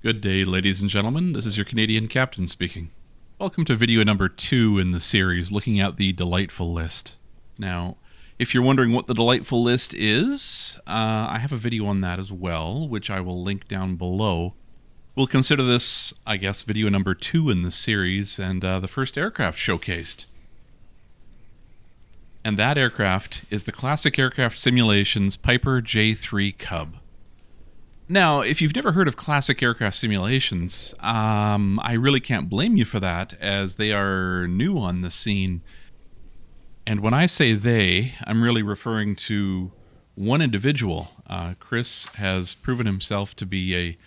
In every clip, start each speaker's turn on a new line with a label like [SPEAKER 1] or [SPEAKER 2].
[SPEAKER 1] Good day, ladies and gentlemen. This is your Canadian captain speaking. Welcome to video number 2 in the series, looking at the delightful list. Now, if you're wondering what the delightful list is, I have a video on that as well, which I will link down below. We'll consider this, I guess, video number 2 in the series, and the first aircraft showcased. And that aircraft is the Classic Aircraft Simulations Piper J-3 Cub. Now, if you've never heard of Classic Aircraft Simulations, I really can't blame you for that, as they are new on the scene. And when I say they, I'm really referring to one individual. Chris has proven himself to be a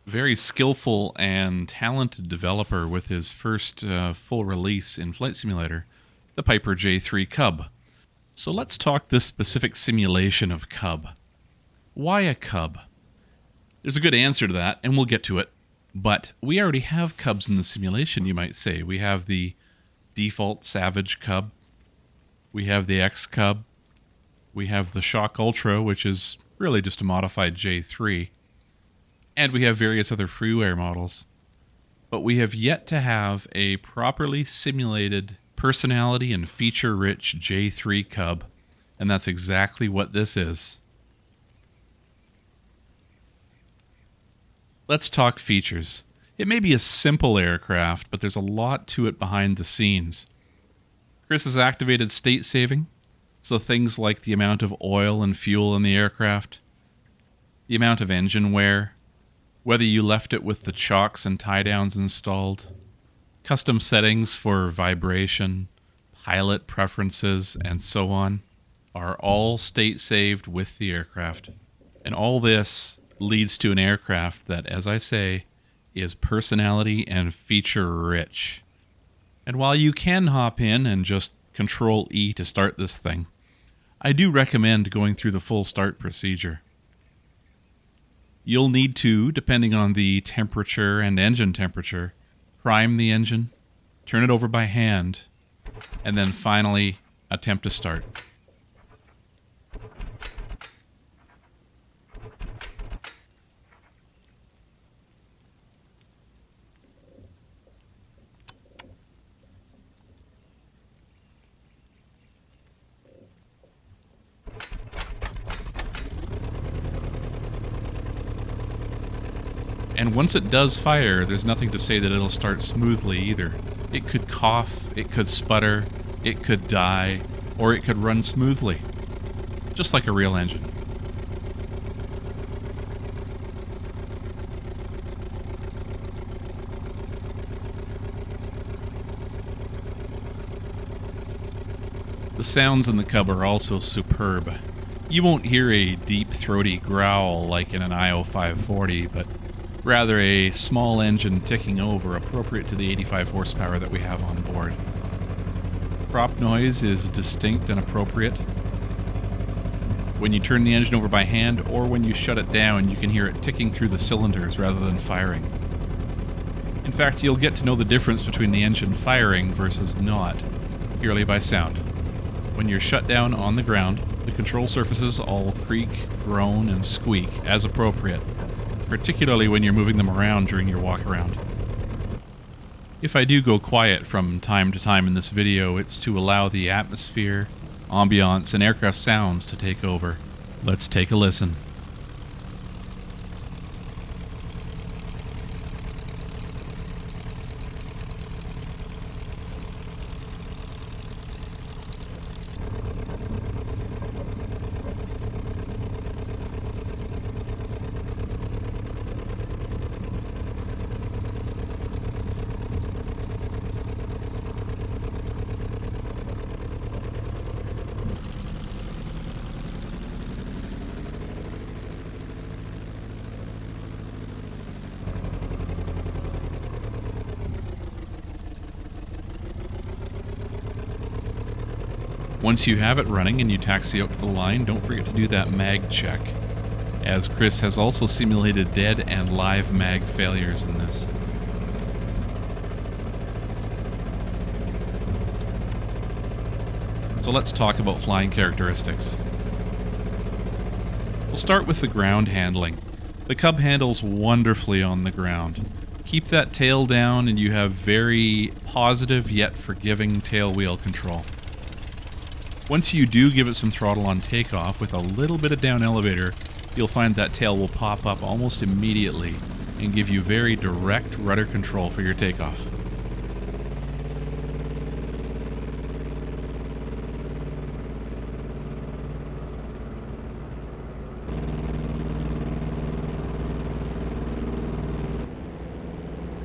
[SPEAKER 1] very skillful and talented developer with his first full release in Flight Simulator, the Piper J-3 Cub. So let's talk this specific simulation of Cub. Why a Cub? There's a good answer to that, and we'll get to it. But we already have Cubs in the simulation, you might say. We have the default Savage Cub. We have the X Cub. We have the Shock Ultra, which is really just a modified J3. And we have various other freeware models. But we have yet to have a properly simulated, personality and feature-rich J3 Cub. And that's exactly what this is. Let's talk features. It may be a simple aircraft, but there's a lot to it behind the scenes. Chris has activated state saving, so things like the amount of oil and fuel in the aircraft, the amount of engine wear, whether you left it with the chocks and tie-downs installed, custom settings for vibration, pilot preferences, and so on, are all state saved with the aircraft. And all this leads to an aircraft that, as I say, is personality and feature rich. And while you can hop in and just Control E to start this thing, I do recommend going through the full start procedure. You'll need to, depending on the temperature and engine temperature, prime the engine, turn it over by hand, and then finally attempt to start. And once it does fire, there's nothing to say that it'll start smoothly either. It could cough, it could sputter, it could die, or it could run smoothly. Just like a real engine. The sounds in the Cub are also superb. You won't hear a deep, throaty growl like in an IO 540, but rather a small engine ticking over appropriate to the 85 horsepower that we have on board. Prop noise is distinct and appropriate. When you turn the engine over by hand or when you shut it down, you can hear it ticking through the cylinders rather than firing. In fact, you'll get to know the difference between the engine firing versus not, purely by sound. When you're shut down on the ground, the control surfaces all creak, groan, and squeak as appropriate, particularly when you're moving them around during your walk around. If I do go quiet from time to time in this video, it's to allow the atmosphere, ambiance, and aircraft sounds to take over. Let's take a listen. Once you have it running and you taxi out to the line, don't forget to do that mag check, as Chris has also simulated dead and live mag failures in this. So let's talk about flying characteristics. We'll start with the ground handling. The Cub handles wonderfully on the ground. Keep that tail down and you have very positive yet forgiving tail wheel control. Once you do give it some throttle on takeoff with a little bit of down elevator, you'll find that tail will pop up almost immediately and give you very direct rudder control for your takeoff.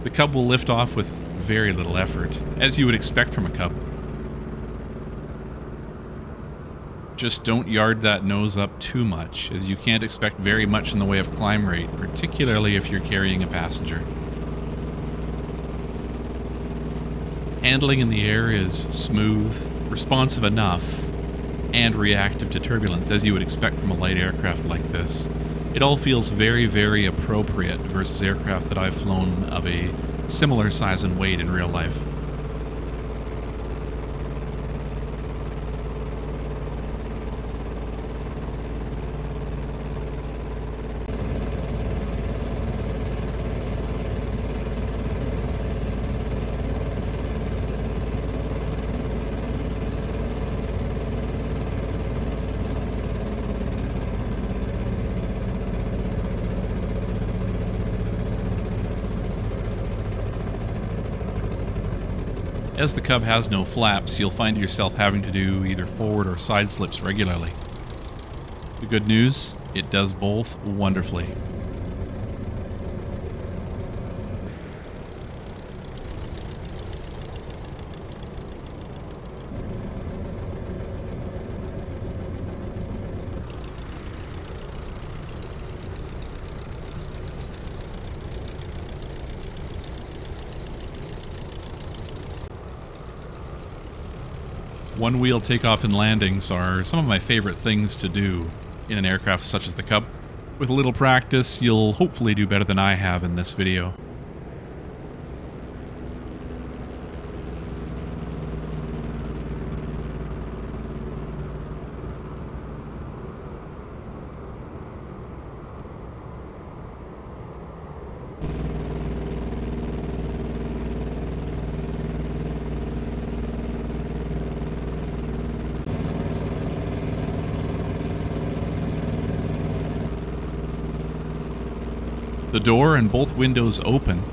[SPEAKER 1] The Cub will lift off with very little effort, as you would expect from a Cub. Just don't yard that nose up too much, as you can't expect very much in the way of climb rate, particularly if you're carrying a passenger. Handling in the air is smooth, responsive enough, and reactive to turbulence, as you would expect from a light aircraft like this. It all feels very, very appropriate versus aircraft that I've flown of a similar size and weight in real life. As the Cub has no flaps, you'll find yourself having to do either forward or side slips regularly. The good news, it does both wonderfully. One-wheel takeoff and landings are some of my favorite things to do in an aircraft such as the Cub. With a little practice, you'll hopefully do better than I have in this video. The door and both windows open.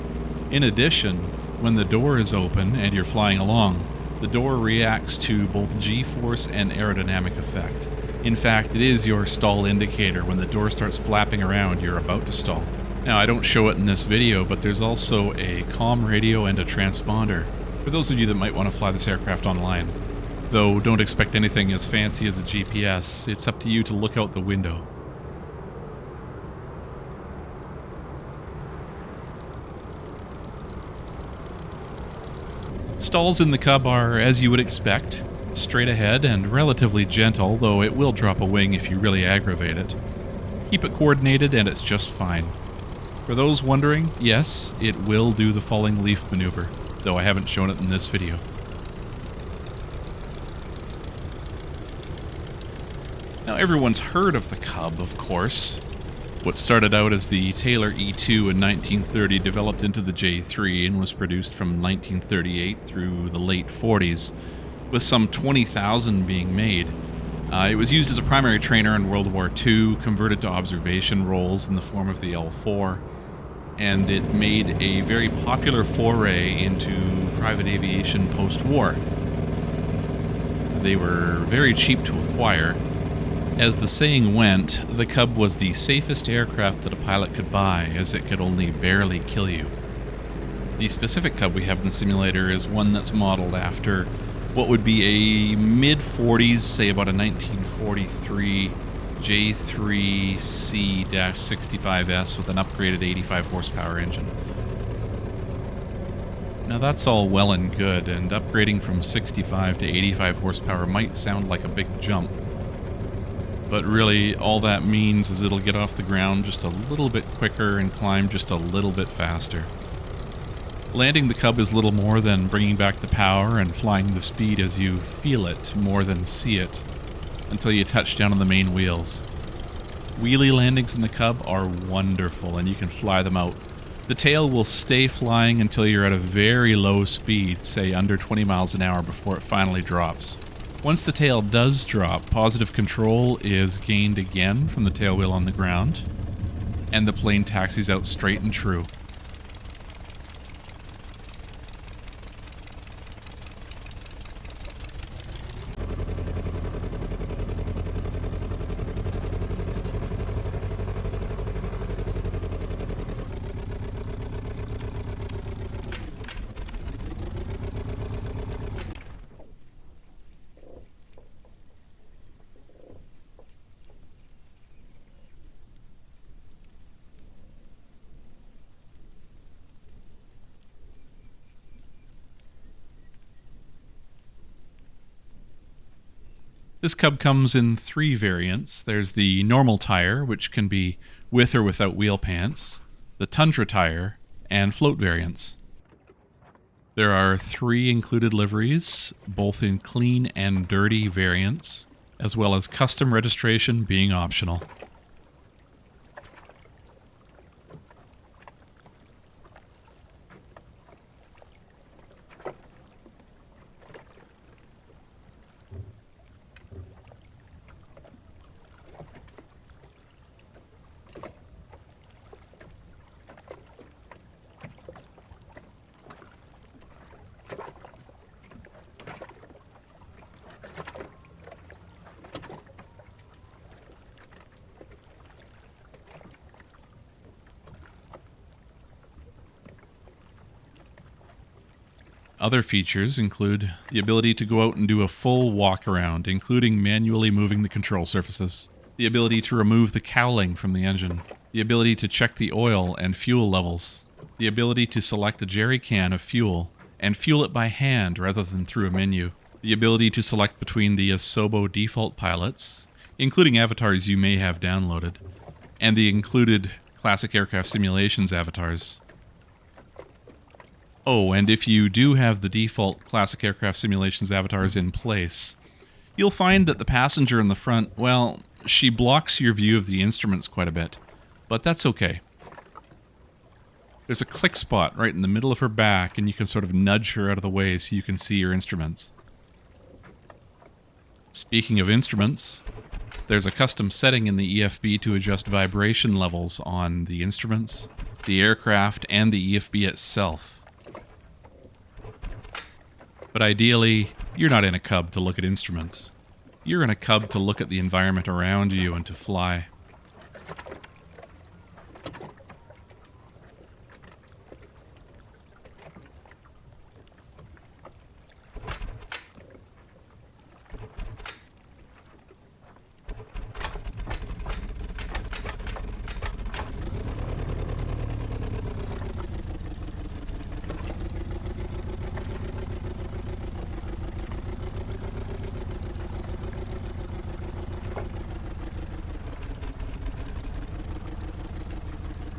[SPEAKER 1] In addition, when the door is open and you're flying along, the door reacts to both G-force and aerodynamic effect. In fact, it is your stall indicator. When the door starts flapping around, you're about to stall. Now, I don't show it in this video, but there's also a comm radio and a transponder, for those of you that might want to fly this aircraft online. Though, don't expect anything as fancy as a GPS. It's up to you to look out the window. Stalls in the Cub are, as you would expect, straight ahead and relatively gentle, though it will drop a wing if you really aggravate it. Keep it coordinated and it's just fine. For those wondering, yes, it will do the falling leaf maneuver, though I haven't shown it in this video. Now everyone's heard of the Cub, of course. What started out as the Taylor E2 in 1930 developed into the J-3 and was produced from 1938 through the late 40s, with some 20,000 being made. It was used as a primary trainer in World War II, converted to observation roles in the form of the L4, and it made a very popular foray into private aviation post-war. They were very cheap to acquire. As the saying went, the Cub was the safest aircraft that a pilot could buy, as it could only barely kill you. The specific Cub we have in the simulator is one that's modeled after what would be a mid-40s, say about a 1943 J-3 C-65S with an upgraded 85 horsepower engine. Now that's all well and good, and upgrading from 65 to 85 horsepower might sound like a big jump. But really, all that means is it'll get off the ground just a little bit quicker and climb just a little bit faster. Landing the Cub is little more than bringing back the power and flying the speed as you feel it more than see it, until you touch down on the main wheels. Wheelie landings in the Cub are wonderful, and you can fly them out. The tail will stay flying until you're at a very low speed, say under 20 miles an hour, before it finally drops. Once the tail does drop, positive control is gained again from the tail wheel on the ground, and the plane taxis out straight and true. This Cub comes in 3 variants. There's the normal tire, which can be with or without wheel pants, the Tundra tire, and float variants. There are 3 included liveries, both in clean and dirty variants, as well as custom registration being optional. Other features include the ability to go out and do a full walk around, including manually moving the control surfaces, the ability to remove the cowling from the engine, the ability to check the oil and fuel levels, the ability to select a jerry can of fuel and fuel it by hand rather than through a menu, the ability to select between the Asobo default pilots, including avatars you may have downloaded, and the included Classic Aircraft Simulations avatars. Oh, and if you do have the default Classic Aircraft Simulations avatars in place, you'll find that the passenger in the front, well, she blocks your view of the instruments quite a bit, but that's okay. There's a click spot right in the middle of her back, and you can sort of nudge her out of the way so you can see your instruments. Speaking of instruments, there's a custom setting in the EFB to adjust vibration levels on the instruments, the aircraft, and the EFB itself. But ideally, you're not in a Cub to look at instruments. You're in a Cub to look at the environment around you and to fly.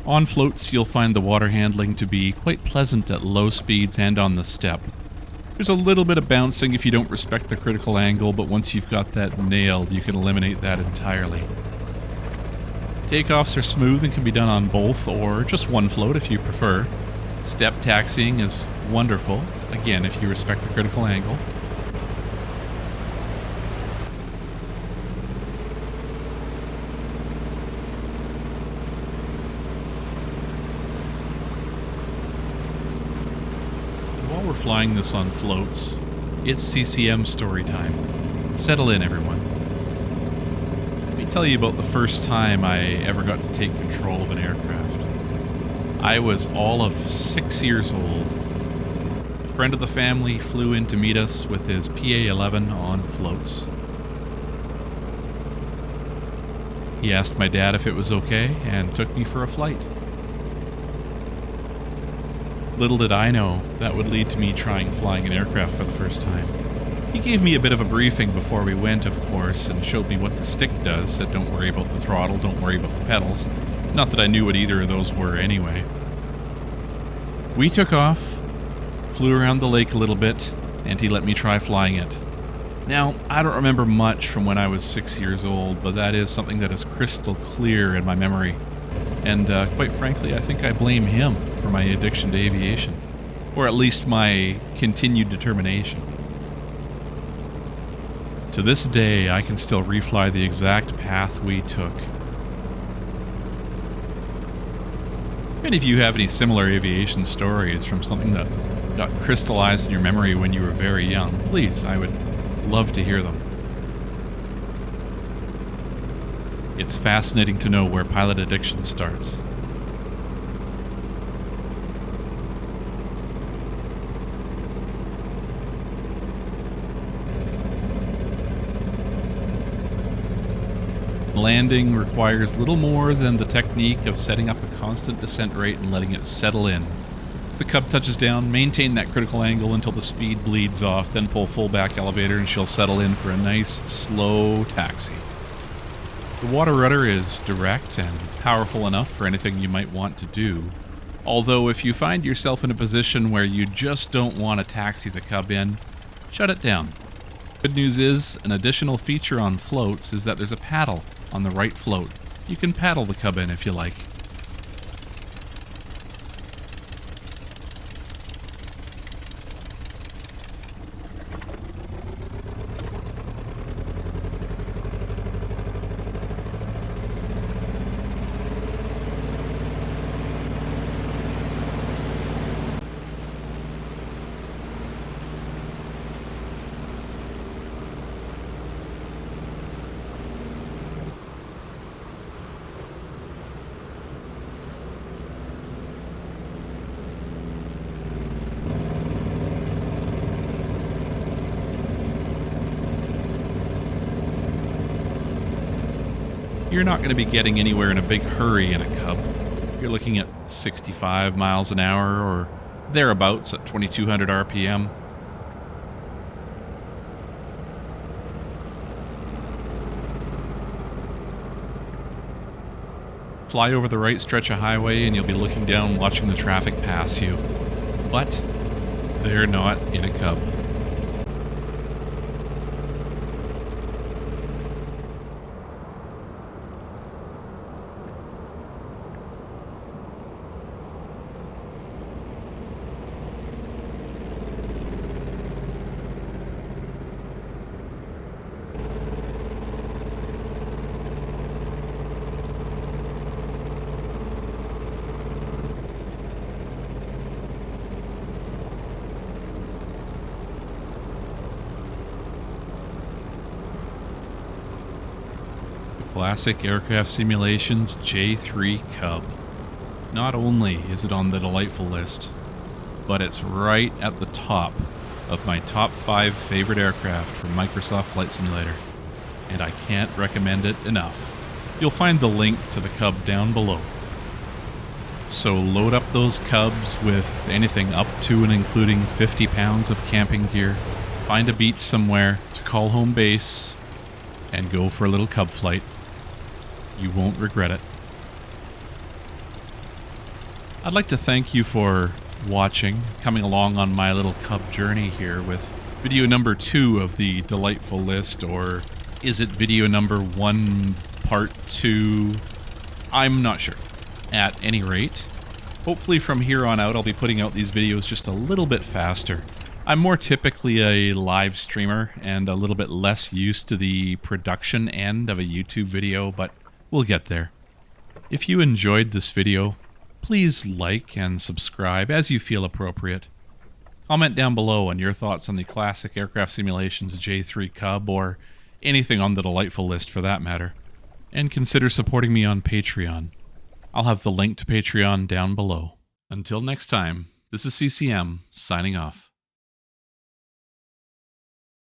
[SPEAKER 1] On floats, you'll find the water handling to be quite pleasant at low speeds and on the step. There's a little bit of bouncing if you don't respect the critical angle, but once you've got that nailed, you can eliminate that entirely. Takeoffs are smooth and can be done on both or just one float if you prefer. Step taxiing is wonderful, again if you respect the critical angle. We're flying this on floats. It's CCM story time. Settle in, everyone. Let me tell you about the first time I ever got to take control of an aircraft. I was all of 6 years old. A friend of the family flew in to meet us with his PA-11 on floats. He asked my dad if it was okay and took me for a flight. Little did I know that would lead to me trying flying an aircraft for the first time. He gave me a bit of a briefing before we went, of course, and showed me what the stick does, said don't worry about the throttle, don't worry about the pedals. Not that I knew what either of those were anyway. We took off, flew around the lake a little bit, and he let me try flying it. Now, I don't remember much from when I was 6 years old, but that is something that is crystal clear in my memory. And quite frankly, I think I blame him for my addiction to aviation, or at least my continued determination. To this day, I can still refly the exact path we took. If any of you have any similar aviation stories from something that got crystallized in your memory when you were very young, please, I would love to hear them. It's fascinating to know where pilot addiction starts. Landing requires little more than the technique of setting up a constant descent rate and letting it settle in. If the Cub touches down, maintain that critical angle until the speed bleeds off, then pull full back elevator and she'll settle in for a nice, slow taxi. The water rudder is direct and powerful enough for anything you might want to do. Although if you find yourself in a position where you just don't want to taxi the Cub in, shut it down. Good news is, an additional feature on floats is that there's a paddle on the right float. You can paddle the Cub in if you like. You're not going to be getting anywhere in a big hurry in a Cub. You're looking at 65 miles an hour or thereabouts at 2200 RPM. Fly over the right stretch of highway and you'll be looking down watching the traffic pass you. But they're not in a Cub. Classic Aircraft Simulations J-3 Cub. Not only is it on the delightful list, but it's right at the top of my top 5 favorite aircraft from Microsoft Flight Simulator, and I can't recommend it enough. You'll find the link to the Cub down below. So load up those Cubs with anything up to and including 50 pounds of camping gear, find a beach somewhere to call home base, and go for a little Cub flight. You won't regret it. I'd like to thank you for watching, coming along on my little Cub journey here with video number 2 of the delightful list, or is it video number 1 part 2? I'm not sure. At any rate, hopefully from here on out I'll be putting out these videos just a little bit faster. I'm more typically a live streamer and a little bit less used to the production end of a YouTube video, but we'll get there. If you enjoyed this video, please like and subscribe as you feel appropriate. Comment down below on your thoughts on the Classic Aircraft Simulations J-3 Cub, or anything on the delightful list for that matter. And consider supporting me on Patreon. I'll have the link to Patreon down below. Until next time, this is CCM, signing off.